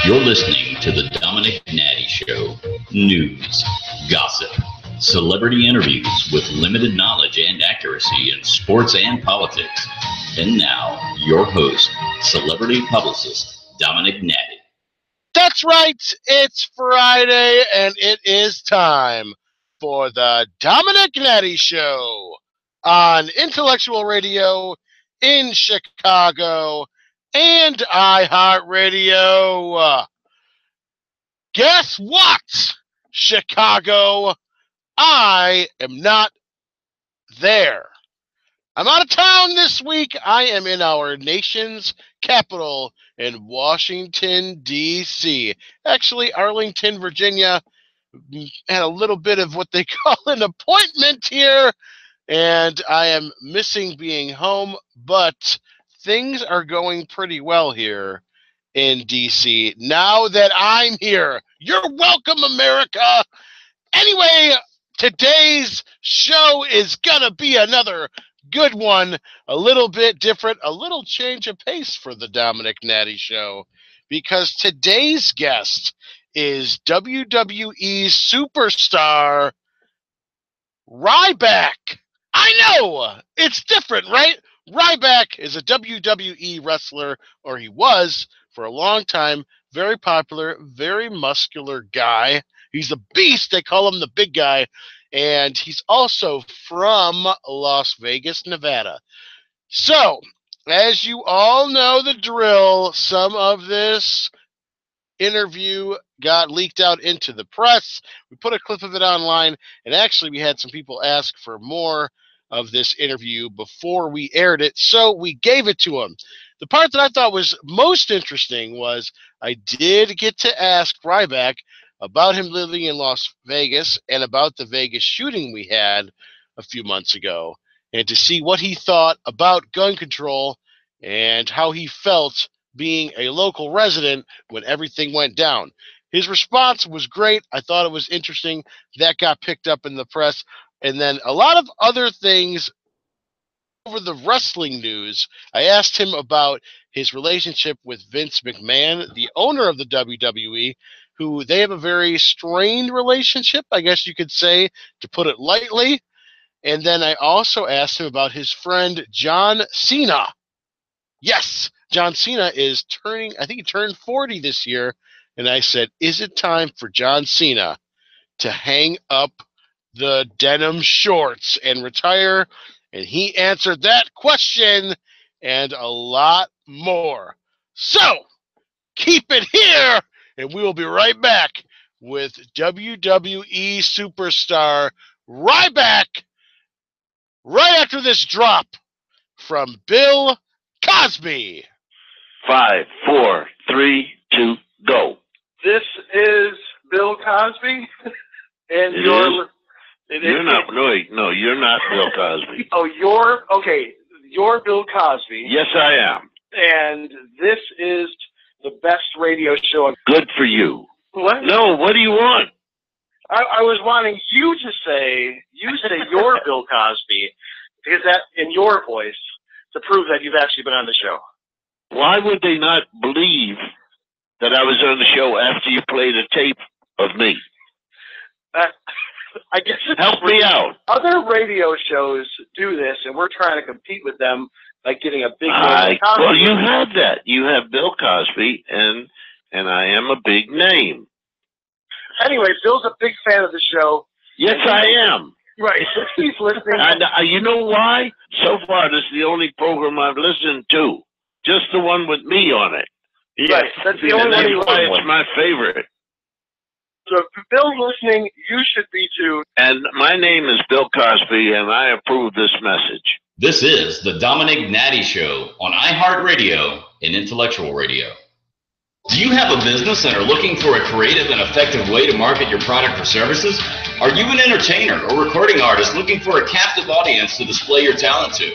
You're listening to the Domenick Nati Show. News, gossip, celebrity interviews with limited knowledge and accuracy in sports and politics. And now, your host, celebrity publicist, Domenick Nati. That's right, it's Friday, and it is time for the Domenick Nati Show on Intellectual Radio in Chicago and iHeartRadio. Guess what, Chicago? I am not there. I'm out of town this week. I am in our nation's capital in Washington, D.C. Actually, Arlington, Virginia. Had a little bit of what they call an appointment here, and I am missing being home, but things are going pretty well here in D.C. now that I'm here. You're welcome, America. Anyway, today's show is gonna be another good one, a little bit different, a little change of pace for the Domenick Nati Show, because today's guest is WWE superstar Ryback. I know, it's different, right? Ryback is a WWE wrestler, or he was for a long time, very popular, very muscular guy. He's a beast. They call him the big guy. And he's also from Las Vegas, Nevada. So, as you all know the drill, some of this interview got leaked out into the press. We put a clip of it online, and actually we had some people ask for more of this interview before we aired it, so we gave it to them. The part that I thought was most interesting was I did get to ask Ryback about him living in Las Vegas and about the Vegas shooting we had a few months ago, and to see what he thought about gun control and how he felt being a local resident when everything went down. His response was great. I thought it was interesting. That got picked up in the press. And then a lot of other things over the wrestling news. I asked him about his relationship with Vince McMahon, the owner of the WWE, who they have a very strained relationship, I guess you could say, to put it lightly. And then I also asked him about his friend John Cena. Yes, John Cena is turning, I think he turned 40 this year. And I said, is it time for John Cena to hang up the denim shorts and retire? And he answered that question and a lot more. So, keep it here, and we will be right back with WWE superstar Ryback right after this drop from Bill Cosby. 5, 4, 3, 2, go. This is Bill Cosby, and you're not. No, you're not Bill Cosby. Oh, you're Bill Cosby. Yes, I am. And this is the best radio show. Good for you. What? No, what do you want? I was wanting you to say you're Bill Cosby, because that in your voice to prove that you've actually been on the show. Why would they not believe that I was on the show after you played a tape of me? I guess help me out. Other radio shows do this, and we're trying to compete with them by getting a big name. Well, you have that. You have Bill Cosby, and I am a big name. Anyway, Bill's a big fan of the show. Yes, I am. Right. He's listening. And you know why? So far, this is the only program I've listened to. Just the one with me on it. Yes, right. That's the only one. That's why it's my favorite. So if Bill's listening, you should be too. And my name is Bill Cosby, and I approve this message. This is the Domenick Nati Show on iHeartRadio and Intellectual Radio. Do you have a business and are looking for a creative and effective way to market your product or services? Are you an entertainer or recording artist looking for a captive audience to display your talent to?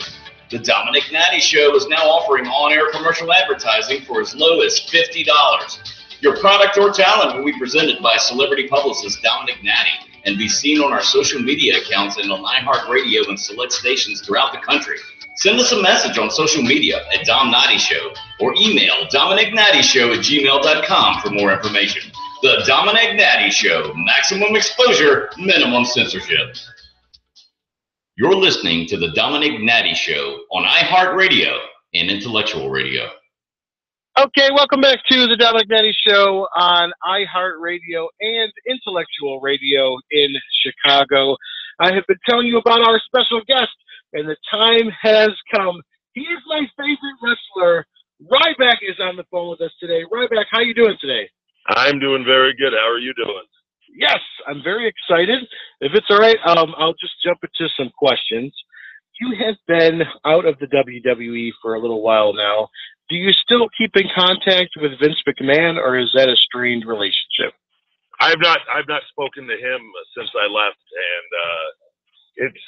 The Domenick Nati Show is now offering on-air commercial advertising for as low as $50. Your product or talent will be presented by celebrity publicist Domenick Nati and be seen on our social media accounts and on iHeartRadio and select stations throughout the country. Send us a message on social media at Dom Nati Show or email DomenickNattyShow@gmail.com for more information. The Domenick Nati Show, maximum exposure, minimum censorship. You're listening to the Domenick Nati Show on iHeartRadio and Intellectual Radio. Okay, welcome back to the Domenick Nati Show on iHeartRadio and Intellectual Radio in Chicago. I have been telling you about our special guest, and the time has come. He is my favorite wrestler. Ryback is on the phone with us today. Ryback, how you doing today? I'm doing very good. How are you doing? Yes, I'm very excited. If it's all right, I'll just jump into some questions. You have been out of the WWE for a little while now. Do you still keep in contact with Vince McMahon, or is that a strained relationship? I've not spoken to him since I left, and it's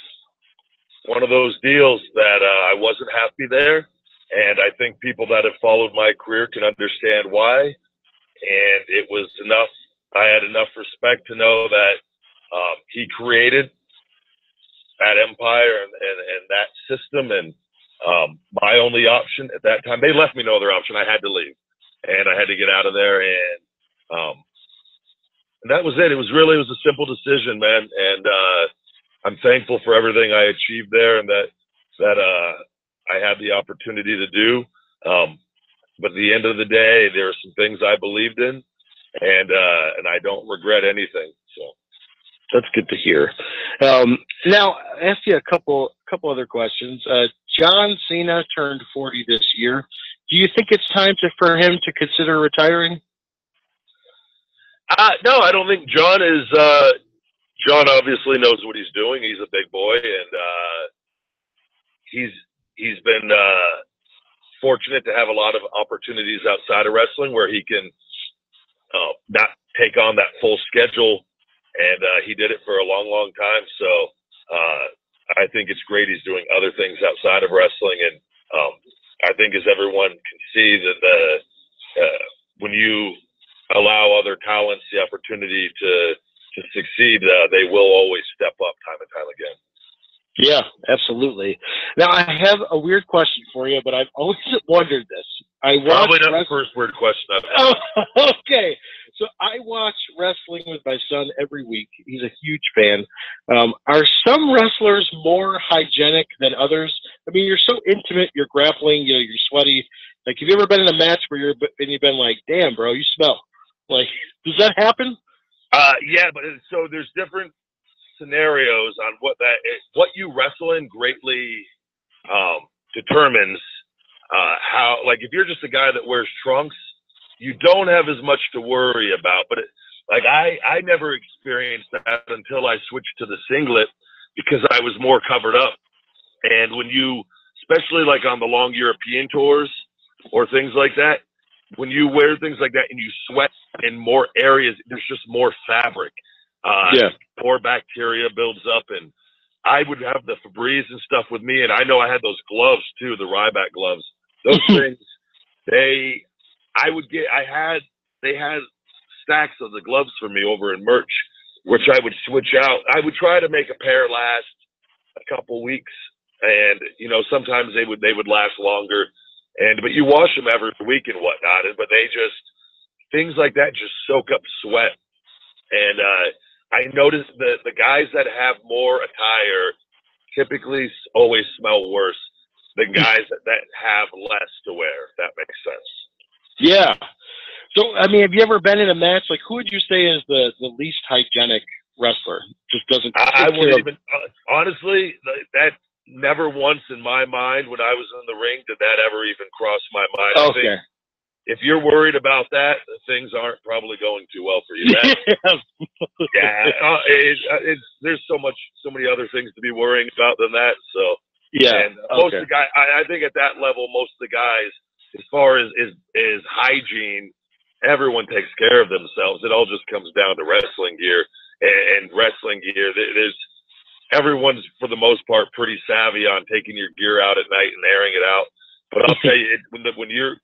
one of those deals that I wasn't happy there, and I think people that have followed my career can understand why. And it was enough. I had enough respect to know that he created that empire and that system, and my only option at that time, they left me no other option. I had to leave, and I had to get out of there, and that was it. It was a simple decision, man. And I'm thankful for everything I achieved there, and that I had the opportunity to do. But at the end of the day, there are some things I believed in, and I don't regret anything. So that's good to hear. Now, I'll ask you a couple other questions. John Cena turned 40 this year. Do you think it's time for him to consider retiring? No, I don't think John is. John obviously knows what he's doing. He's a big boy, and he's been fortunate to have a lot of opportunities outside of wrestling where he can not take on that full schedule, and he did it for a long, long time. So I think it's great he's doing other things outside of wrestling, and I think as everyone can see that when you allow other talents the opportunity to succeed, they will always step up time and time again. Yeah, absolutely. Now, I have a weird question for you, but I've always wondered this. Probably not the first weird question I've had. Oh, okay. So I watch wrestling with my son every week. He's a huge fan. Are some wrestlers more hygienic than others? I mean, you're so intimate, you're grappling, you're sweaty. Like, have you ever been in a match where you've been like, damn, bro, you smell? Like, does that happen? Yeah, but so there's different scenarios on what what you wrestle in greatly determines how. Like, if you're just a guy that wears trunks, you don't have as much to worry about. But I never experienced that until I switched to the singlet because I was more covered up. And when you, especially like on the long European tours or things like that, when you wear things like that and you sweat in more areas, there's just more fabric. More bacteria builds up, and I would have the Febreze and stuff with me, and I know I had those gloves too, the Ryback gloves. Those things, they had stacks of the gloves for me over in merch, which I would switch out. I would try to make a pair last a couple weeks, and sometimes they would last longer. But you wash them every week and whatnot, but things like that just soak up sweat. And I noticed that the guys that have more attire typically always smell worse than guys that have less to wear, if that makes sense. Yeah. So, I mean, have you ever been in a match? Like, who would you say is the least hygienic wrestler? Just doesn't. I wouldn't even, honestly, that never once in my mind when I was in the ring did that ever even cross my mind. Okay. I think if you're worried about that, things aren't probably going too well for you. There's so many other things to be worrying about than that. So yeah, and most of the guys, I think at that level, most of the guys, as far as hygiene, everyone takes care of themselves. It all just comes down to wrestling gear, and wrestling gear. Everyone's for the most part pretty savvy on taking your gear out at night and airing it out. But I'll tell you, when you're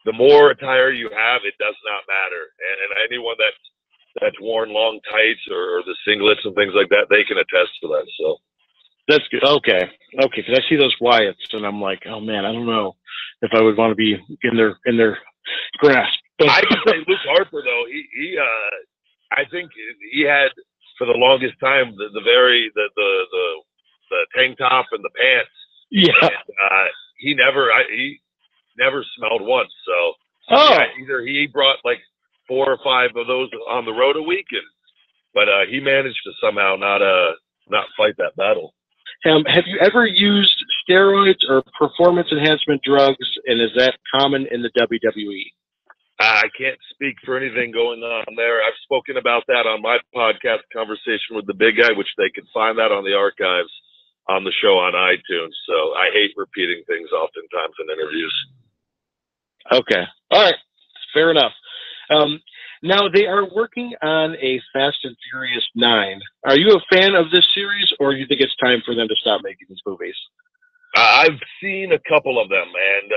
the more attire you have, it does not matter. And anyone that's worn long tights or the singlets and things like that, they can attest to that. So, That's good. Okay. Because I see those Wyatts, and I'm like, oh man, I don't know if I would want to be in their grasp. I can say Luke Harper though. I think he had for the longest time the tank top and the pants. Yeah. And, he never smelled once. So either he brought like 4 or 5 of those on the road a week, but he managed to somehow not fight that battle. Have you ever used steroids or performance enhancement drugs, and is that common in the WWE? I can't speak for anything going on there. I've spoken about that on my podcast, Conversation with the Big Guy, which they can find that on the archives on the show on iTunes. So I hate repeating things oftentimes in interviews. Okay. All right. Fair enough. Now, they are working on a Fast and Furious 9. Are you a fan of this series, or do you think it's time for them to stop making these movies? I've seen a couple of them, and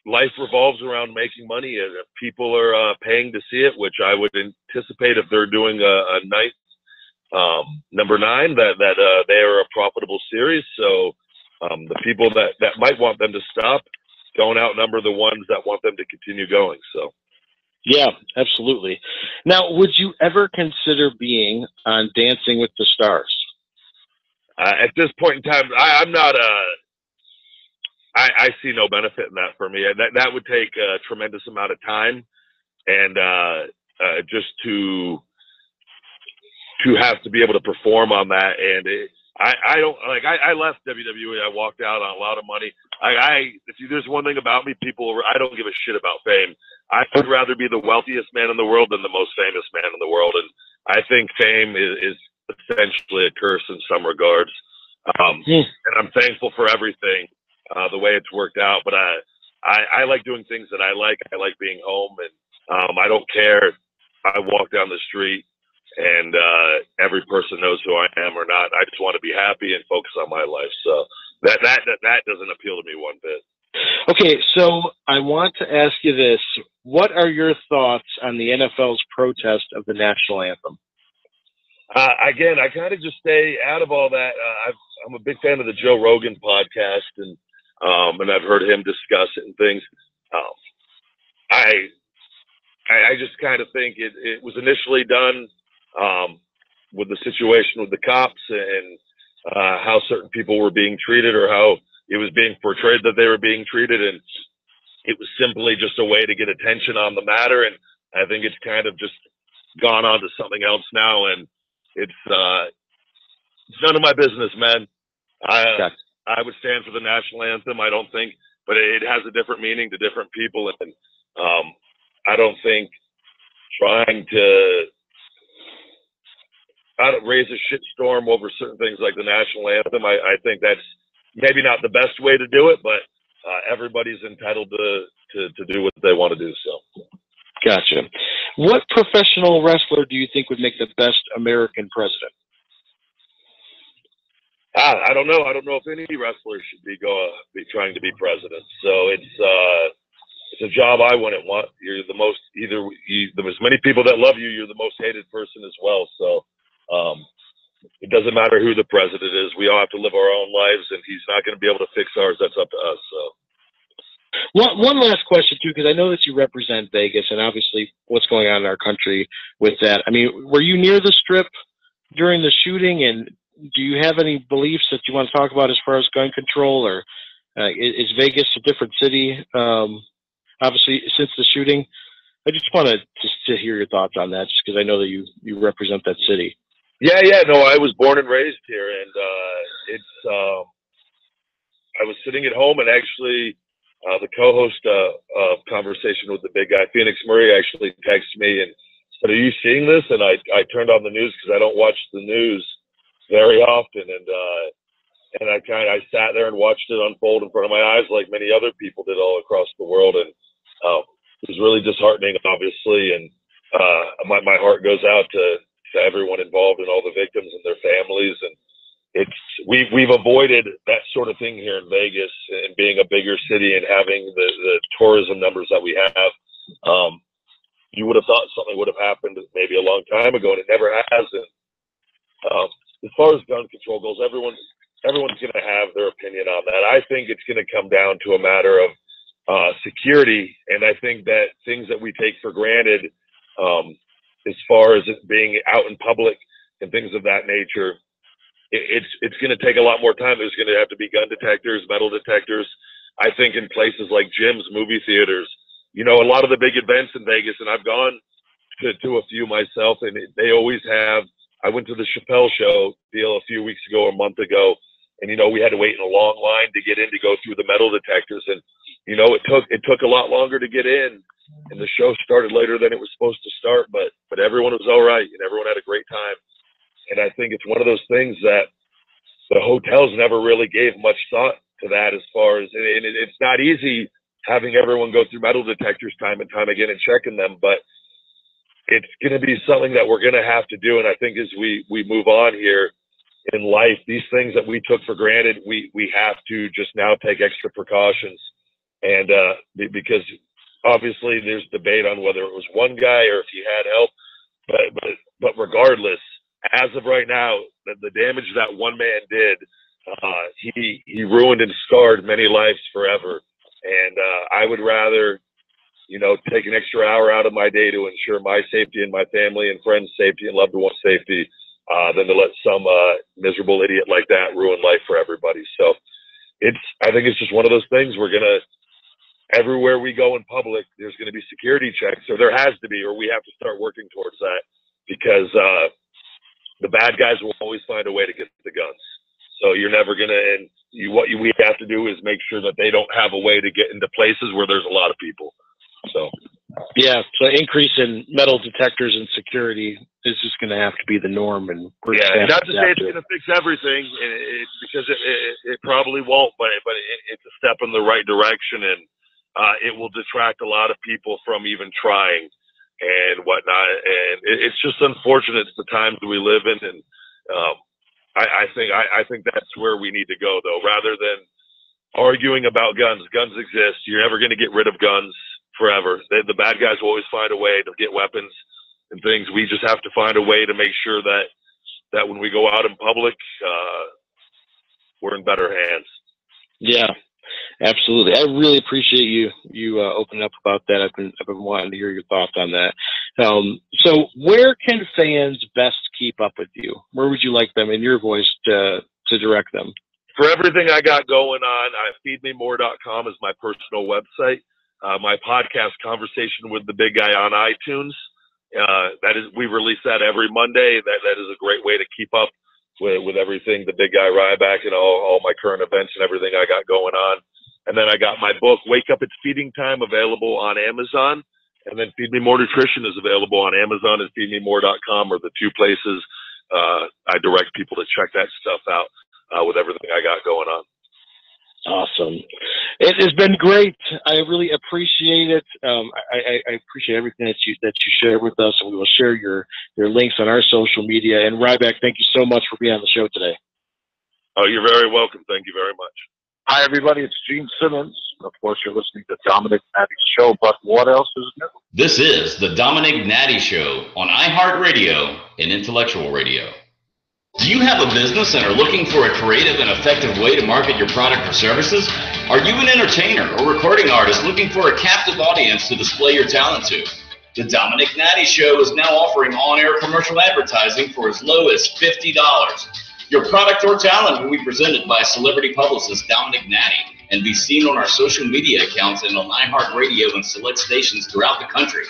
life revolves around making money, and if people are paying to see it, which I would anticipate if they're doing a ninth, number 9, that they are a profitable series. So the people that might want them to stop don't outnumber the ones that want them to continue going. So. Yeah, absolutely. Now, would you ever consider being on Dancing with the Stars? At this point in time, I'm not I see no benefit in that for me. That would take a tremendous amount of time, and just to have to be able to perform on that. And I don't like. I left WWE. I walked out on a lot of money. If there's one thing about me, I don't give a shit about fame. I would rather be the wealthiest man in the world than the most famous man in the world. And I think fame is essentially a curse in some regards. And I'm thankful for everything, the way it's worked out. But I like doing things that I like. I like being home, and I don't care if I walk down the street and every person knows who I am or not. I just want to be happy and focus on my life. So that doesn't appeal to me one bit. Okay, so I want to ask you this. What are your thoughts on the NFL's protest of the national anthem? Again, I kind of just stay out of all that. I'm a big fan of the Joe Rogan podcast, and I've heard him discuss it and things. I just kind of think it was initially done with the situation with the cops and how certain people were being treated, or how it was being portrayed that they were being treated, and it was simply just a way to get attention on the matter. And I think it's kind of just gone on to something else now, and it's none of my business, man. I would stand for the national anthem. I don't think, but it has a different meaning to different people, and I don't think trying to raise a shitstorm over certain things like the national anthem, I think that's maybe not the best way to do it, but everybody's entitled to do what they want to do. So, gotcha. What professional wrestler do you think would make the best American president? I don't know. I don't know if any wrestler should be trying to be president. So it's a job I wouldn't want. You're the most there's many people that love you. You're the most hated person as well. So it doesn't matter who the president is. We all have to live our own lives, and he's not going to be able to fix ours. That's up to us. So. One last question, too, because I know that you represent Vegas and obviously what's going on in our country with that. I mean, were you near the Strip during the shooting, and do you have any beliefs that you want to talk about as far as gun control, or is Vegas a different city, obviously, since the shooting? I just want to hear your thoughts on that, just because I know that you represent that city. Yeah. No, I was born and raised here, and I was sitting at home, and actually the co-host of Conversation with the Big Guy, Phoenix Murray, actually texted me and said, "Are you seeing this?" And I turned on the news because I don't watch the news very often, and I sat there and watched it unfold in front of my eyes, like many other people did all across the world, and it was really disheartening, obviously, and my heart goes out to everyone involved and all the victims and their families. And we've avoided that sort of thing here in Vegas, and being a bigger city and having the tourism numbers that we have. You would have thought something would have happened maybe a long time ago, and it never has. And as far as gun control goes, everyone, everyone's going to have their opinion on that. I think it's going to come down to a matter of security, and I think that things that we take for granted, as far as it being out in public and things of that nature, it's going to take a lot more time. There's going to have to be gun detectors, metal detectors. I think in places like gyms, movie theaters, you know, a lot of the big events in Vegas, and I've gone to a few myself, and they always have. I went to the Chappelle show deal a few weeks ago, a month ago, and you know, we had to wait in a long line to get in to go through the metal detectors, and you know, it took a lot longer to get in, and the show started later than it was supposed to start, but everyone was all right, and everyone had a great time. And I think it's one of those things that the hotels never really gave much thought to that, as far as, and it's not easy having everyone go through metal detectors time and time again and checking them, but it's going to be something that we're going to have to do. And I think as we move on here in life, these things that we took for granted, we have to just now take extra precautions. And because obviously there's debate on whether it was one guy or if he had help, but regardless, as of right now, the damage that one man did, he ruined and scarred many lives forever. And I would rather, you know, take an extra hour out of my day to ensure my safety and my family and friends' safety and loved ones' safety than to let some miserable idiot like that ruin life for everybody. So I think it's just one of those things. We're going to, everywhere we go in public, there's going to be security checks, or there has to be, or we have to start working towards that, because the bad guys will always find a way to get the guns. So you're never going to, and what we have to do is make sure that they don't have a way to get into places where there's a lot of people. So, yeah, so increase in metal detectors and security is just going to have to be the norm. And we're not to say it's going to fix everything, because it probably won't, but it's a step in the right direction, and it will detract a lot of people from even trying and whatnot. And it's just unfortunate, it's the times we live in, and I think that's where we need to go, though, rather than arguing about guns. Guns exist. You're never going to get rid of guns forever. The bad guys will always find a way to get weapons and things. We just have to find a way to make sure that when we go out in public, we're in better hands. Yeah, absolutely. I really appreciate you opening up about that. I've been wanting to hear your thoughts on that. So where can fans best keep up with you? Where would you like them, in your voice, to direct them? For everything I got going on, feedmemore.com is my personal website. My podcast, Conversation with the Big Guy, on iTunes. We release that every Monday. That is a great way to keep up with everything, the Big Guy Ryback, and all my current events and everything I got going on. And then I got my book, Wake Up, It's Feeding Time, available on Amazon. And then Feed Me More Nutrition is available on Amazon and feedmemore.com, are the two places I direct people to check that stuff out with everything I got going on. Awesome. It has been great. I really appreciate it. I appreciate everything that you share with us, and we will share your links on our social media. And Ryback, thank you so much for being on the show today. Oh, you're very welcome. Thank you very much. Hi, everybody. It's Gene Simmons. Of course, you're listening to Domenick Nati's show, but what else is new? This is the Domenick Nati Show on iHeartRadio and Intellectual Radio. Do you have a business and are looking for a creative and effective way to market your product or services? Are you an entertainer or recording artist looking for a captive audience to display your talent to? The Domenick Nati Show is now offering on-air commercial advertising for as low as $50. Your product or talent will be presented by celebrity publicist Domenick Nati and be seen on our social media accounts and on iHeartRadio and select stations throughout the country.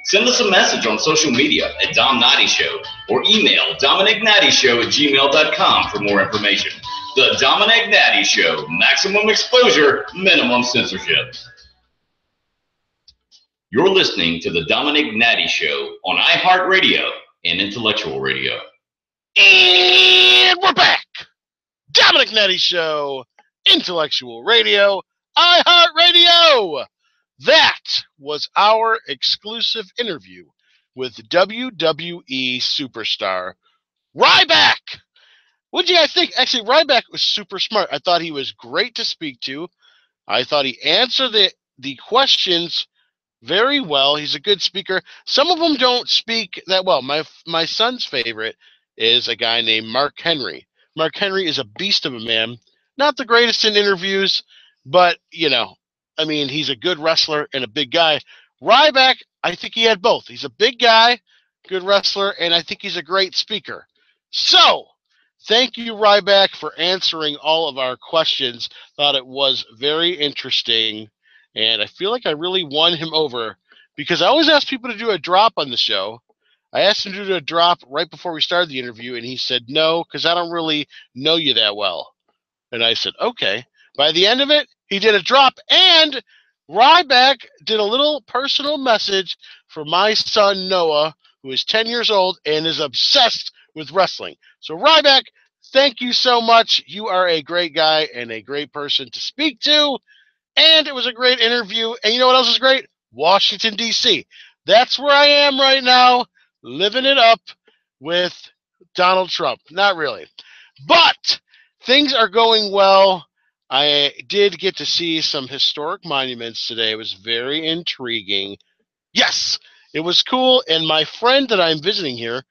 Send us a message on social media at Dom Nati Show or email DomenickNatiShow@gmail.com for more information. The Domenick Nati Show, maximum exposure, minimum censorship. You're listening to the Domenick Nati Show on iHeartRadio and Intellectual Radio. And we're back. Domenick Nati Show, Intellectual Radio, iHeartRadio. That was our exclusive interview with WWE superstar Ryback. What do you guys think? Actually, Ryback was super smart. I thought he was great to speak to. I thought he answered the questions very well. He's a good speaker. Some of them don't speak that well. My son's favorite is a guy named Mark Henry. Mark Henry is a beast of a man. Not the greatest in interviews, but, I mean, he's a good wrestler and a big guy. Ryback, I think he had both. He's a big guy, good wrestler, and I think he's a great speaker. So, thank you, Ryback, for answering all of our questions. Thought it was very interesting, and I feel like I really won him over because I always ask people to do a drop on the show. I asked him to do a drop right before we started the interview, and he said no, because I don't really know you that well. And I said, okay. By the end of it, he did a drop, and Ryback did a little personal message for my son, Noah, who is 10 years old and is obsessed with wrestling. So, Ryback, thank you so much. You are a great guy and a great person to speak to, and it was a great interview. And you know what else is great? Washington, D.C. That's where I am right now, living it up with Donald Trump. Not really. But things are going well. I did get to see some historic monuments today. It was very intriguing. Yes, it was cool. And my friend that I'm visiting here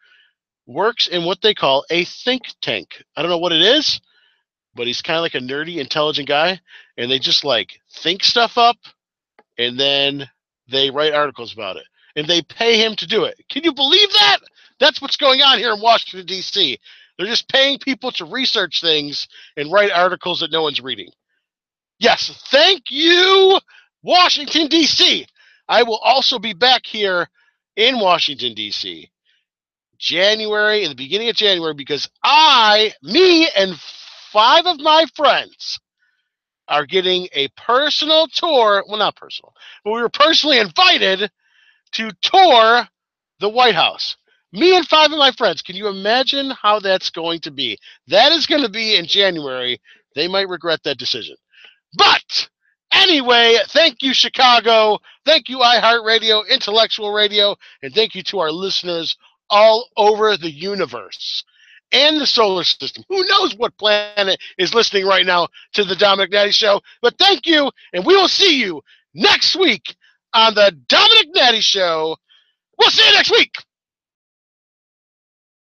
works in what they call a think tank. I don't know what it is, but he's kind of like a nerdy, intelligent guy. And they just think stuff up, and then they write articles about it. And they pay him to do it. Can you believe that? That's what's going on here in Washington, D.C. They're just paying people to research things and write articles that no one's reading. Yes, thank you, Washington, D.C. I will also be back here in Washington, D.C. in the beginning of January, because me and 5 of my friends are getting a personal tour. Well, not personal, but we were personally invited to tour the White House. Me and 5 of my friends. Can you imagine how that's going to be? That is going to be in January. They might regret that decision. But anyway, thank you, Chicago. Thank you, iHeartRadio, Intellectual Radio, and thank you to our listeners all over the universe and the solar system. Who knows what planet is listening right now to the Domenick Nati Show? But thank you, and we will see you next week on the Domenick Nati Show. We'll see you next week.